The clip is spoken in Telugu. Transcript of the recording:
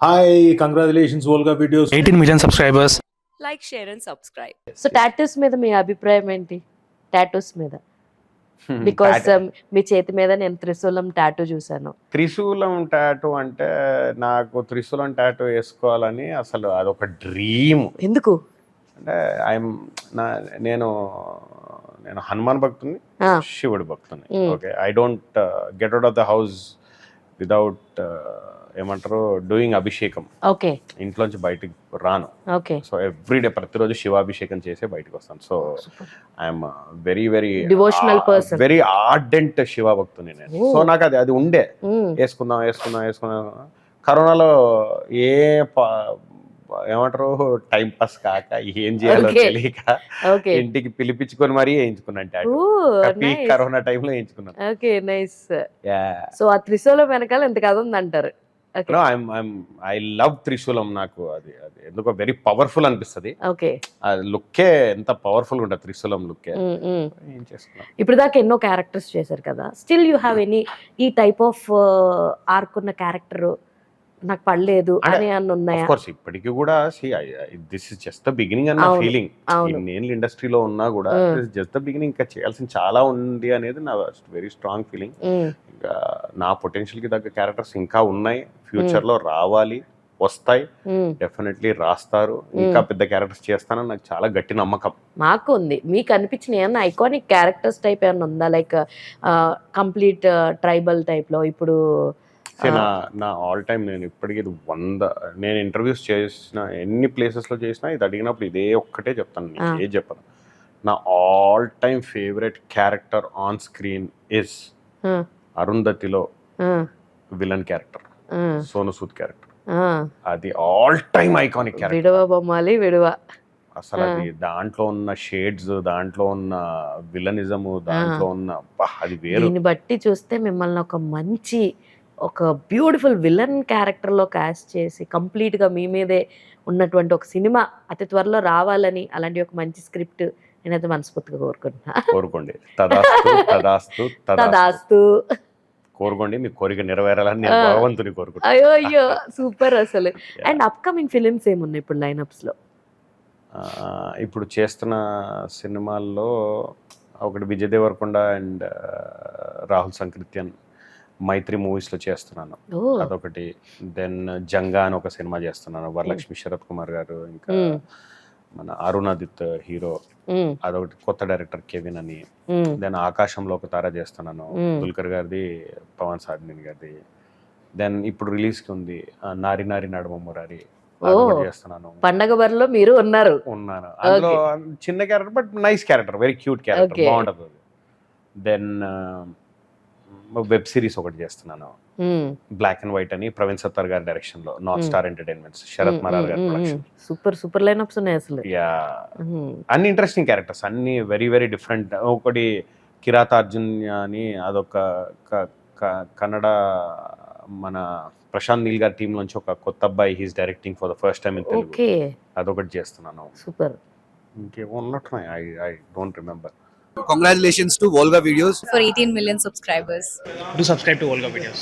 Hi, congratulations, Volga Videos. 18 million subscribers. Like, share and subscribe. So tattoos మీద మీ అభిప్రాయం ఏంటి? టాటూస్ మీద బికాస్ మీ చేతి మీద నేను త్రిశూలం టాటూ చూసాను. త్రిశూలం టాటూ అంటే నాకు త్రిశూలం టాటూ వేసుకోవాలని అసలు అదొక డ్రీమ్. ఎందుకు? అంటే ఐఎమ్ నేను నేను హనుమాన్ భక్తుని, శివుడి భక్తుని. Okay, I don't get out of the house without ఏమంటారు డూయింగ్ అభిషేకం. ఓకే, ఇంట్లోంచి బయటికి రాను. ఓకే, సో ఎవ్రీడే ప్రతిరోజు శివాభిషేకం చేసే బయటకు వస్తాను. So I'm very very devotional person, very ardent Shiva భక్తుని నేను. సో నాకు అది ఉండే వేసుకుందాం. కరోనాలో ఏమంటారు టైం పాస్ కాక ఏం చేయాలో తెలియక ఇంటికి పిలిపించుకొని మరీ వేయించుకున్నాను. కరోనా టైంలో వేయించుకున్నాను. Okay, nice. సో ఆ త్రిశూలం వెనకాల ఎంత కథ ఉందంటారు? ఐ లవ్ త్రిశూలం. నాకు అది ఎందుకో వెరీ పవర్ఫుల్ అనిపిస్తుంది. ఓకే, లుక్కే ఎంత పవర్ఫుల్ ఉంటుంది త్రిశూలం లుక్కే. ఏం చేసుకున్నాం. ఇప్పుడు దాకా ఎన్నో క్యారెక్టర్స్ చేశారు కదా, స్టిల్ యూ హ్యావ్ ఎనీ ఈ టైప్ ఆఫ్ ఆర్క్ ఉన్న క్యారెక్టర్ నాకు పడలేదు అని అన్న ఉన్నాయా? ఆఫ్ కోర్స్ ఇప్పటికీ కూడా this is just the beginning అన్న ఫీలింగ్. నేను ఇండస్ట్రీలో ఉన్నా కూడా జస్ట్ ద బిగినింగ్, ఇంకా చేయాల్సిన చాలా ఉంది అనేది నా వెరీ స్ట్రాంగ్ ఫీలింగ్. ఇంకా నా పొటెన్షియల్ కి తగ్గ క్యారెక్టర్స్ ఇంకా ఉన్నాయి, ఫ్యూచర్ లో రావాలి, వస్తాయి, డెఫినెట్లీ రాస్తారు. ఇంకా పెద్ద క్యారెక్టర్స్ చేస్తానని నాకు చాలా గట్టి నమ్మకం. మాకు ఉంది. మీకు అనిపించిన ఏమన్నా ఐకానిక్ క్యారెక్టర్స్ టైప్ ఏమన్నా ఉందా? లైక్ కంప్లీట్ ట్రైబల్ టైప్ లో ఇప్పుడు నా ఆల్ టైమ్ నేను ఇప్పటికీ నేను ఇంటర్వ్యూస్ చేసిన ఎన్ని ప్లేసెస్ లో చేసినా ఇది అడిగినప్పుడు ఇదే ఒక్కటే చెప్తాను, నేను ఏం చెప్పను. నా all time favourite character on screen is అరుంధతిలో villain character, Sonu Sood character. అది ఆల్ టైమ్ ఐకానిక్ క్యారెక్టర్. విడవ బొమ్మాలి విడవ. అసలు అది దాంట్లో ఉన్న షేడ్స్, దాంట్లో ఉన్న విలనిజము, దాంట్లో ఉన్న అది వేరు. దీన్ని బట్టి చూస్తే మిమ్మల్ని ఒక బ్యూటిఫుల్ విలన్ క్యారెక్టర్లో కాస్ట్ చేసి కంప్లీట్గా మీ మీదే ఉన్నటువంటి ఒక సినిమా అతి త్వరలో రావాలని, అలాంటి ఒక మంచి స్క్రిప్ట్ నేనైతే మనస్ఫూర్తిగా కోరుకోండి. తదాస్తు. కోరుకోండి, మీ కోరిక నెరవేరాలని నేను భగవంతుని కోరుకుంటాను. అయ్యో సూపర్ అసలు. అండ్ అప్కమింగ్ ఫిలిమ్స్ ఏమున్నాయి ఇప్పుడు లైనప్స్ లో? ఇప్పుడు చేస్తున్న సినిమాల్లో ఒకటి విజయ్ దేవరకొండ అండ్ రాహుల్ సంకృత్యన్ మైత్రి మూవీస్ లో చేస్తున్నాను, అదొకటి. దెన్ జంగా అని ఒక సినిమా చేస్తున్నాను, వరలక్ష్మి శరత్ కుమార్ గారు, ఇంకా మన అరుణ్ ఆదిత్ హీరో, అదొకటి. కొత్త డైరెక్టర్ కెవిన్ అని. దెన్ ఆకాశంలో ఒక తార చేస్తున్నాను, దుల్కర్ గారిది, పవన్ సాధినేని గారిది. దెన్ ఇప్పుడు రిలీజ్ కి ఉంది నారి నారి నడుమ మురారి, చేస్తున్నాను. పండగ బరిలో మీరు ఉన్నాను. అందులో చిన్న character but nice character, very cute character, బాగుంటుంది. దెన్ వెబ్ సిరీస్ ఒకటి చేస్తున్నాను, బ్లాక్ అండ్ వైట్ అని, ప్రవీణ్ సత్తార్ గారి డైరెక్షన్ లో, north star entertainments, Sarath Marar గారి ప్రొడక్షన్. సూపర్ లైనప్స్ ఉన్నాయి అసలు. అన్ని ఇంట్రెస్టింగ్ క్యారెక్టర్స్, అన్ని వెరీ వెరీ డిఫరెంట్. ఒకటి కిరాతార్జున్ అని, అదొక కన్నడ మన ప్రశాంత్ నీల్ గారి టీం నుంచి ఒక కొత్త అబ్బాయి, he's directing for the first time in Telugu, అదొకటి చేస్తున్నాను. సూపర్. ఇంకేమో ఉన్నట్టున్నాయి, I don't remember. Congratulations to Volga Videos For 18 million subscribers. Do subscribe to Volga Videos.